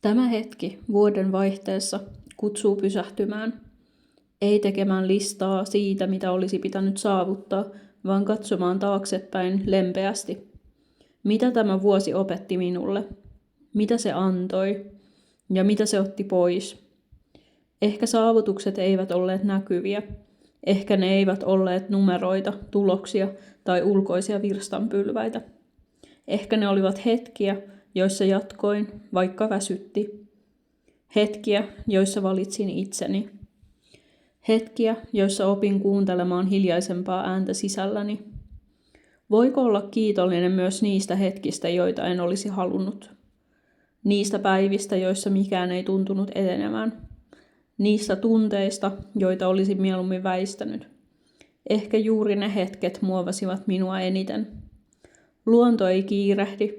Tämä hetki vuoden vaihteessa kutsuu pysähtymään. Ei tekemään listaa siitä, mitä olisi pitänyt saavuttaa, vaan katsomaan taaksepäin lempeästi. Mitä tämä vuosi opetti minulle? Mitä se antoi? Ja mitä se otti pois? Ehkä saavutukset eivät olleet näkyviä. Ehkä ne eivät olleet numeroita, tuloksia tai ulkoisia virstanpylväitä. Ehkä ne olivat hetkiä, joissa jatkoin, vaikka väsytti. Hetkiä, joissa valitsin itseni. Hetkiä, joissa opin kuuntelemaan hiljaisempaa ääntä sisälläni. Voiko olla kiitollinen myös niistä hetkistä, joita en olisi halunnut? Niistä päivistä, joissa mikään ei tuntunut etenemään. Niistä tunteista, joita olisin mieluummin väistänyt. Ehkä juuri ne hetket muovasivat minua eniten. Luonto ei kiirehdi.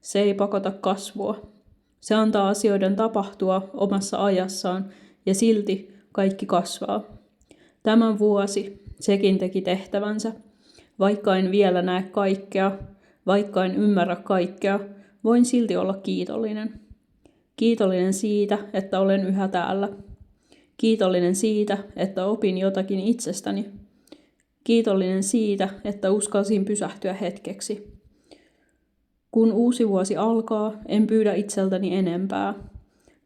Se ei pakota kasvua. Se antaa asioiden tapahtua omassa ajassaan ja silti kaikki kasvaa. Tämä vuosi, sekin teki tehtävänsä. Vaikka en vielä näe kaikkea, vaikka en ymmärrä kaikkea, voin silti olla kiitollinen. Kiitollinen siitä, että olen yhä täällä. Kiitollinen siitä, että opin jotakin itsestäni. Kiitollinen siitä, että uskalsin pysähtyä hetkeksi. Kun uusi vuosi alkaa, en pyydä itseltäni enempää.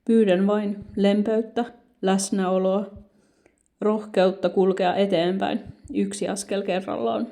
Pyydän vain lempeyttä, läsnäoloa, rohkeutta kulkea eteenpäin, yksi askel kerrallaan.